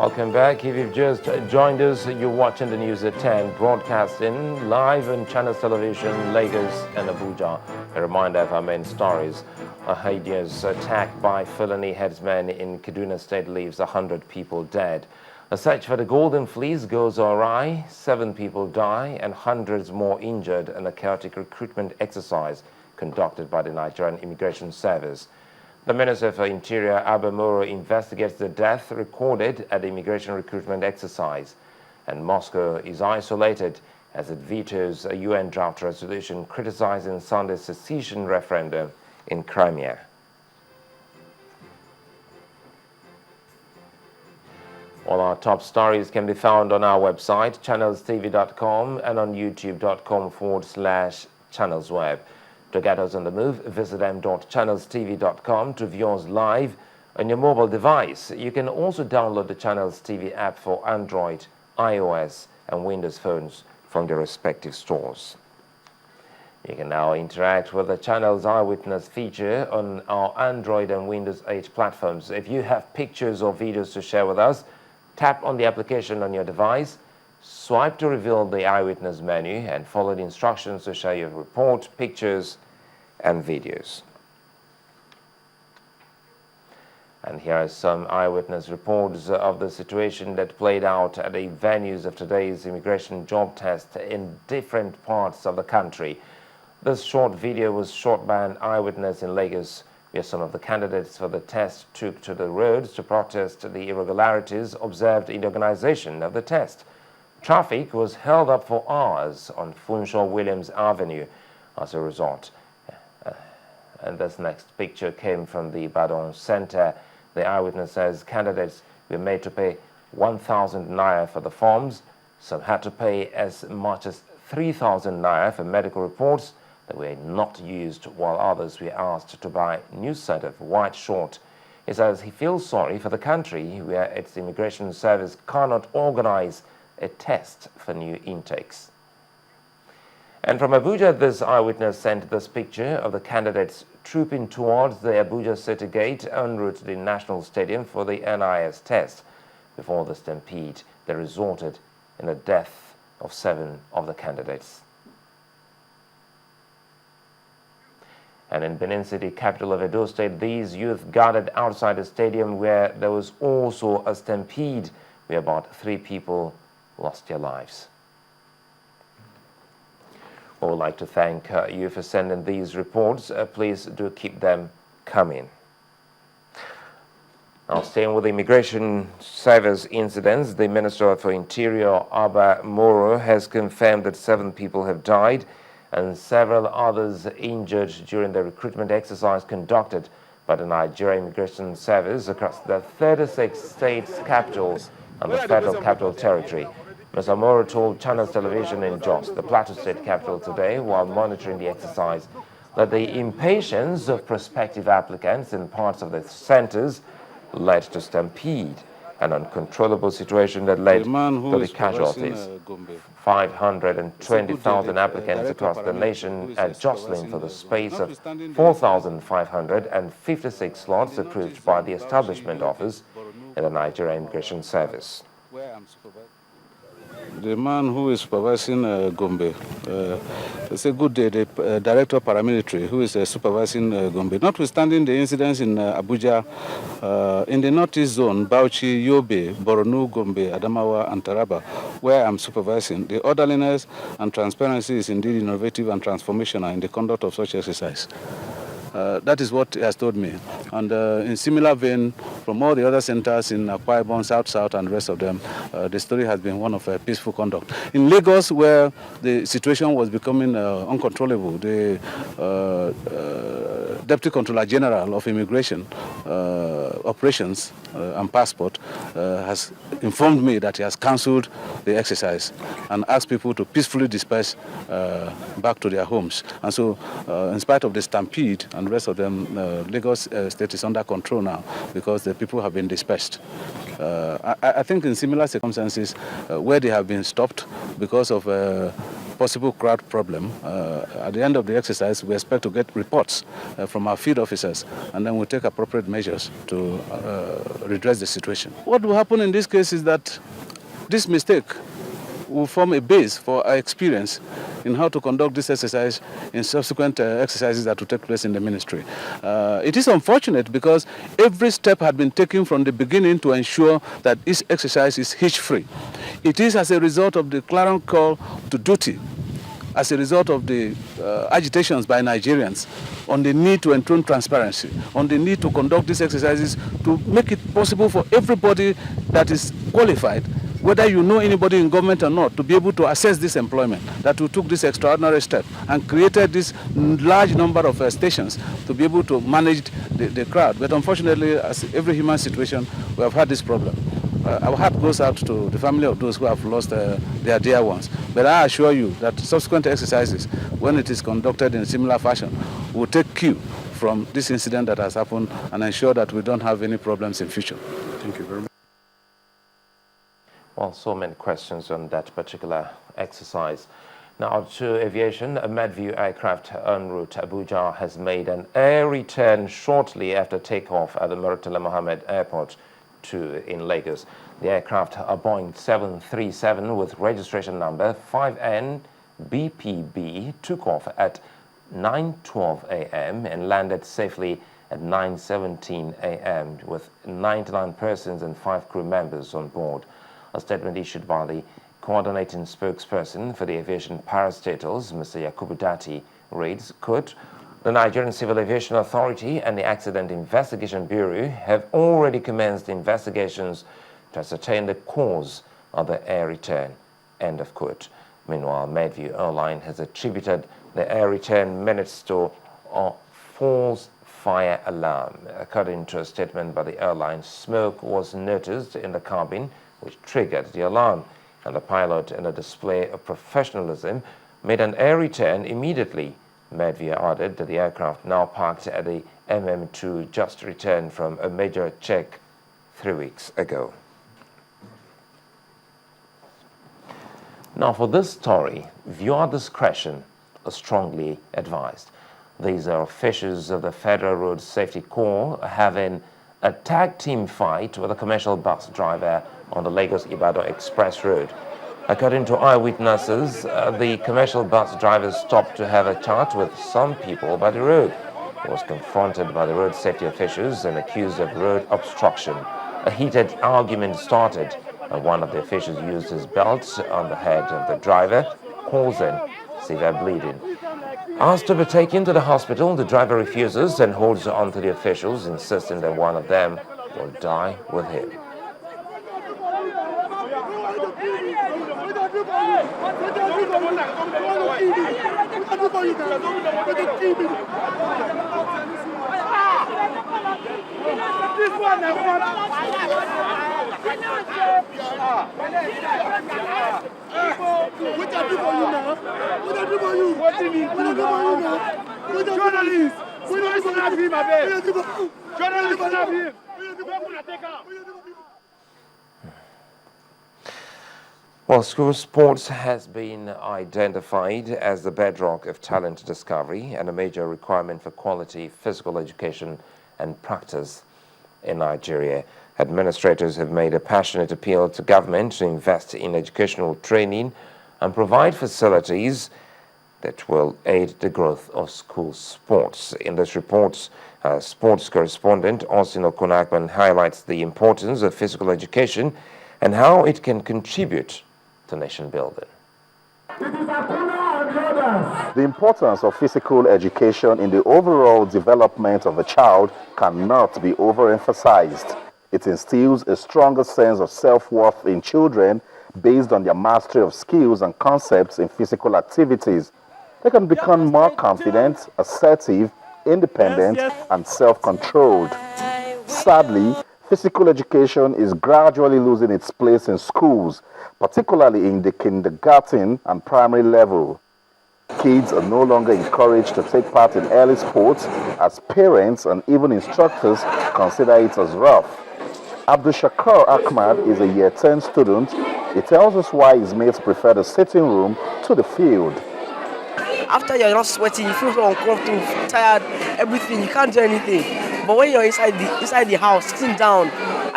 Welcome back. If you've just joined us, you're watching the news at 10, broadcasting live on Channels Television, Lagos and Abuja. A reminder of our main stories. A hideous attack by Fulani headsmen in Kaduna State leaves 100 people dead. A search for the Golden Fleece goes awry, 7 people die and hundreds more injured in a chaotic recruitment exercise conducted by the Nigerian Immigration Service. The Minister for Interior, Abba Moro, investigates the death recorded at the immigration recruitment exercise. And Moscow is isolated as it vetoes a UN draft resolution criticizing Sunday's secession referendum in Crimea. All our top stories can be found on our website, channelstv.com, and on youtube.com/channelsweb. To get us on the move, visit m.channelstv.com to view us live on your mobile device. You can also download the Channels TV app for Android, iOS, and Windows phones from their respective stores. You can now interact with the Channels Eyewitness feature on our Android and Windows 8 platforms. If you have pictures or videos to share with us, tap on the application on your device, swipe to reveal the Eyewitness menu, and follow the instructions to share your report, pictures, and videos. And here are some eyewitness reports of the situation that played out at the venues of today's immigration job test in different parts of the country. This short video was shot by an eyewitness in Lagos, where some of the candidates for the test took to the roads to protest the irregularities observed in the organization of the test. Traffic was held up for hours on Funshaw Williams Avenue as a result. And this next picture came from the Ibadan Center. The eyewitness says candidates were made to pay 1,000 naira for the forms. Some had to pay as much as 3,000 naira for medical reports that were not used, while others were asked to buy a new set of white short. He says he feels sorry for the country where its immigration service cannot organize a test for new intakes. And from Abuja, this eyewitness sent this picture of the candidates trooping towards the Abuja City Gate en route to the National Stadium for the NIS test before the stampede that resulted in the death of 7 of the candidates. And in Benin City, capital of Edo State, these youth gathered outside the stadium where there was also a stampede where about 3 people lost their lives. I would like to thank you for sending these reports. Please do keep them coming. Now, staying with the immigration service incidents, the Minister for Interior, Abba Moro, has confirmed that 7 people have died and several others injured during the recruitment exercise conducted by the Nigerian Immigration Service across the 36 states' capitals and the Federal Capital Territory. Mr. Moro told Channels Television in Jos, the Plateau State capital, today, while monitoring the exercise, that the impatience of prospective applicants in parts of the centers led to stampede, an uncontrollable situation that led to the casualties. 520,000 applicants across the nation are jostling for the space of 4,556 slots approved by the Establishment Office in the Nigerian Immigration Service. The man who is supervising Gombe, it's a good day, the director of paramilitary who is supervising Gombe. Notwithstanding the incidents in Abuja, in the northeast zone, Bauchi, Yobe, Borno, Gombe, Adamawa, and Taraba, where I'm supervising, the orderliness and transparency is indeed innovative and transformational in the conduct of such exercise. That is what he has told me. And in similar vein, from all the other centers in Akwa Ibom, South, and the rest of them, the story has been one of peaceful conduct. In Lagos, where the situation was becoming uncontrollable, the Deputy Controller General of Immigration Operations and Passport has informed me that he has cancelled the exercise and asked people to peacefully disperse back to their homes. And so, in spite of the stampede and the rest of them, Lagos State is under control now because the people have been dispersed. I think in similar circumstances where they have been stopped because of possible crowd problem. At the end of the exercise, we expect to get reports from our field officers, and then we'll take appropriate measures to redress the situation. What will happen in this case is that this mistake will form a base for our experience in how to conduct this exercise in subsequent exercises that will take place in the ministry. It is unfortunate because every step had been taken from the beginning to ensure that this exercise is hitch-free. It is as a result of the clarion call to duty, as a result of the agitations by Nigerians on the need to enthrone transparency, on the need to conduct these exercises to make it possible for everybody that is qualified, whether you know anybody in government or not, to be able to assess this employment, that we took this extraordinary step and created this large number of stations to be able to manage the crowd. But unfortunately, as every human situation, we have had this problem. Our heart goes out to the family of those who have lost their dear ones. But I assure you that subsequent exercises, when it is conducted in a similar fashion, will take cue from this incident that has happened and ensure that we don't have any problems in future. Thank you very much. Well, so many questions on that particular exercise. Now to aviation, a Medview aircraft en route Abuja has made an air return shortly after takeoff at the Murtala Mohammed Airport in Lagos. The aircraft, a Boeing 737 with registration number 5NBPB, took off at 9:12 a.m. and landed safely at 9:17 a.m. with 99 persons and 5 crew members on board. A statement issued by the coordinating spokesperson for the aviation parastatals, Mr. Yakubu Dati, reads, quote, "The Nigerian Civil Aviation Authority and the Accident Investigation Bureau have already commenced investigations to ascertain the cause of the air return," end of quote. Meanwhile, Medview Airline has attributed the air return minutes to a false fire alarm. According to a statement by the airline, smoke was noticed in the cabin, which triggered the alarm, and the pilot, in a display of professionalism, made an air return immediately. Medview added that the aircraft, now parked at the MM2, just returned from a major check 3 weeks ago. Now for this story, viewer discretion is strongly advised. These are officials of the Federal Road Safety Corps having a tag team fight with a commercial bus driver on the Lagos-Ibadan Express Road. According to eyewitnesses, the commercial bus driver stopped to have a chat with some people by the road. He was confronted by the road safety officials and accused of road obstruction. A heated argument started, and one of the officials used his belt on the head of the driver, causing severe bleeding. Asked to be taken to the hospital, the driver refuses and holds on to the officials, insisting that one of them will die with him. Well, school sports has been identified as the bedrock of talent discovery and a major requirement for quality physical education and practice in Nigeria. Administrators have made a passionate appeal to government to invest in educational training and provide facilities that will aid the growth of school sports. In this report, sports correspondent Austin Okunakman highlights the importance of physical education and how it can contribute to nation building. The importance of physical education in the overall development of a child cannot be overemphasized. It instills a stronger sense of self-worth in children based on their mastery of skills and concepts in physical activities. They can become more confident, assertive, independent, and self-controlled. Sadly, physical education is gradually losing its place in schools, particularly in the kindergarten and primary level. Kids are no longer encouraged to take part in early sports as parents and even instructors consider it as rough. Abdul Shakur Ahmad is a year 10 student He tells us why his mates prefer the sitting room to the field. After you're not sweating, you feel so uncomfortable, tired, everything. You can't do anything. But when you're inside the house, sitting down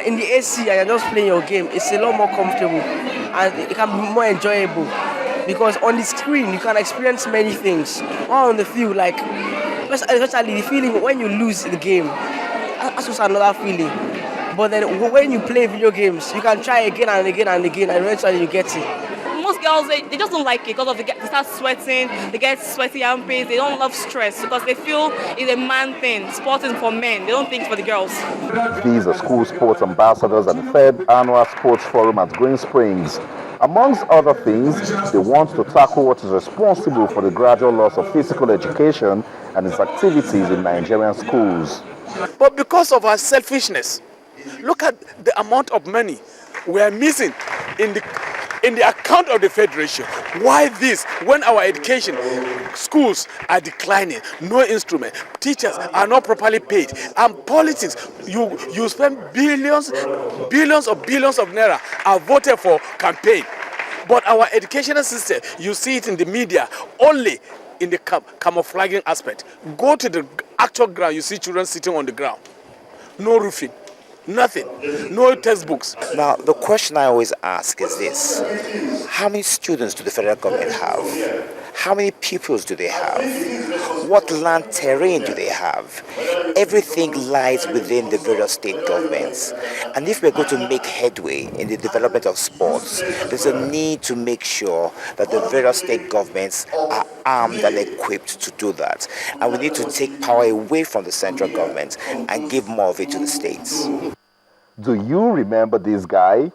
in the AC and you're just playing your game, it's a lot more comfortable and it can be more enjoyable. Because on the screen you can experience many things. While on the field, like especially the feeling when you lose the game, that's just another feeling. But then when you play video games, you can try again and again and again, and eventually you get it. Most girls, they just don't like it because they start sweating, they get sweaty armpits, they don't love stress because they feel it's a man thing. Sport is for men, they don't think it's for the girls. These are school sports ambassadors at the third annual sports forum at Green Springs. Amongst other things, they want to tackle what is responsible for the gradual loss of physical education and its activities in Nigerian schools. But because of our selfishness, look at the amount of money we are missing in the account of the Federation. Why this? When our education, schools are declining, no instrument, teachers are not properly paid, and politics, you spend billions of naira are voted for campaign. But our educational system, you see it in the media, only in the camouflaging aspect. Go to the actual ground, you see children sitting on the ground. No roofing. Nothing. No textbooks. Now, the question I always ask is this. How many students do the federal government have? How many pupils do they have? What land terrain do they have? Everything lies within the various state governments. And if we're going to make headway in the development of sports, there's a need to make sure that the various state governments are armed and equipped to do that. And we need to take power away from the central government and give more of it to the states. Do you remember this guy?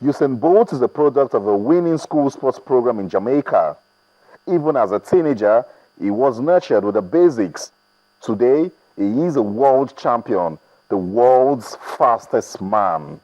Usain Bolt is a product of a winning school sports program in Jamaica. Even as a teenager, he was nurtured with the basics. Today, he is a world champion, the world's fastest man.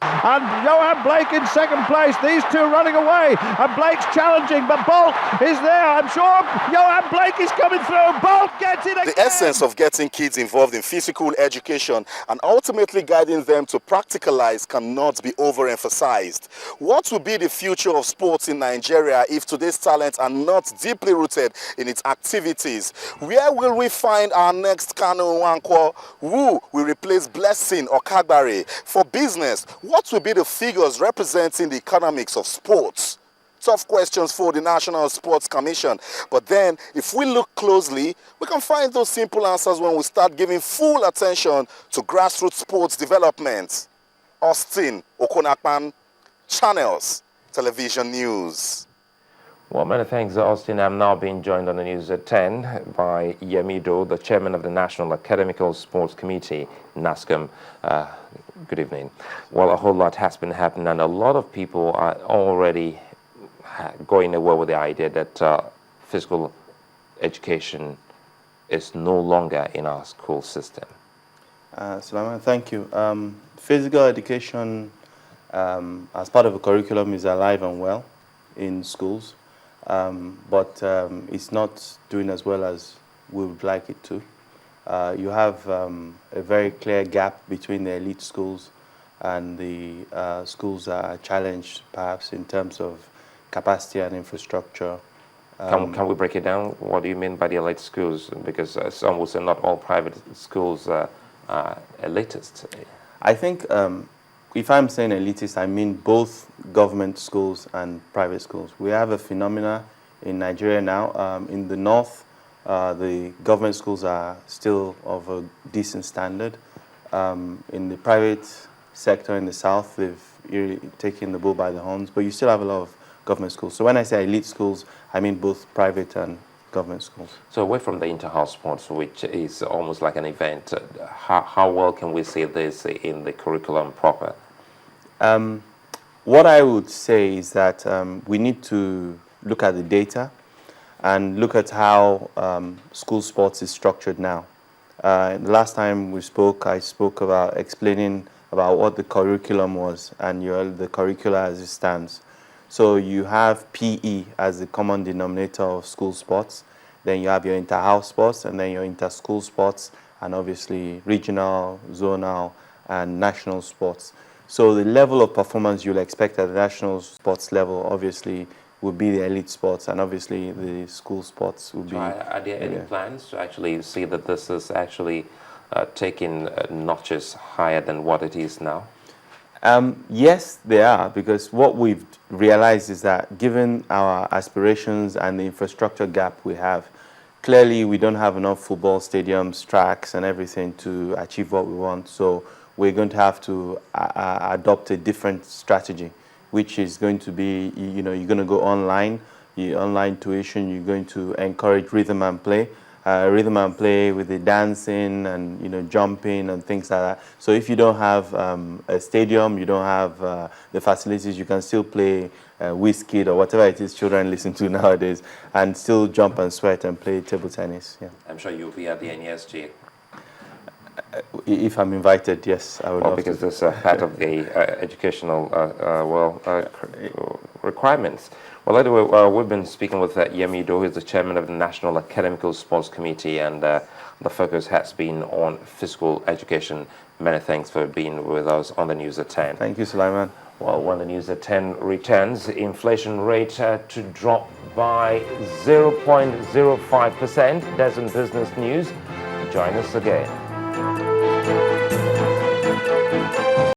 And Johan Blake in second place. These two running away. And Blake's challenging, but Bolt is there. I'm sure Johan Blake is coming through. Bolt gets it again. The essence of getting kids involved in physical education and ultimately guiding them to practicalize cannot be overemphasized. What will be the future of sports in Nigeria if today's talents are not deeply rooted in its activities? Where will we find our next Kanu Nwankwo? Who will replace Blessing or Kagbare? For business, what will be the figures representing the economics of sports? Tough questions for the National Sports Commission. But then, if we look closely, we can find those simple answers when we start giving full attention to grassroots sports development. Austin Okonakpan, Channels Television News. Well, many thanks, Austin. I'm now being joined on the news at 10 by Yemido, the chairman of the National Academical Sports Committee, NASCOM. Good evening. Well, a whole lot has been happening, and a lot of people are already going away with the idea that physical education is no longer in our school system. Sulaiman, thank you. Physical education as part of a curriculum is alive and well in schools, but it's not doing as well as we would like it to. You have a very clear gap between the elite schools and the schools that are challenged, perhaps, in terms of capacity and infrastructure. Can we break it down? What do you mean by the elite schools? Because some will say not all private schools are elitist. I think if I'm saying elitist, I mean both government schools and private schools. We have a phenomena in Nigeria now. In the north, the government schools are still of a decent standard. In the private sector in the south, they've really taken the bull by the horns, but you still have a lot of government schools. So when I say elite schools, I mean both private and government schools. So away from the inter-house sports, which is almost like an event, how well can we see this in the curriculum proper? What I would say is that we need to look at the data and look at how school sports is structured now. The last time we spoke, I spoke about explaining about what the curriculum was and the curricula as it stands. So you have PE as the common denominator of school sports, then you have your inter-house sports, and then your inter-school sports, and obviously regional, zonal, and national sports. So the level of performance you'll expect at the national sports level obviously would be the elite sports, and obviously the school sports would be. So are there any plans to actually see that this is actually taking notches higher than what it is now? Yes, they are, because what we've realized is that given our aspirations and the infrastructure gap we have, clearly we don't have enough football stadiums, tracks and everything to achieve what we want. So we're going to have to adopt a different strategy, which is going to be, you're going to go online, online tuition, you're going to encourage rhythm and play with the dancing and jumping and things like that. So if you don't have a stadium, you don't have the facilities, you can still play Wizkid or whatever it is children listen to nowadays, and still jump and sweat and play table tennis. Yeah. I'm sure you'll be at the NESG. If I'm invited, yes, I would. Well, because that's part of the educational requirements. Well, anyway, we've been speaking with Yemi Do, who is the chairman of the National Academical Sports Committee, and the focus has been on physical education. Many thanks for being with us on the News at 10. Thank you, Sulaiman. Well, when the News at 10 returns, inflation rate to drop by 0.05%. That's in business news. Join us again.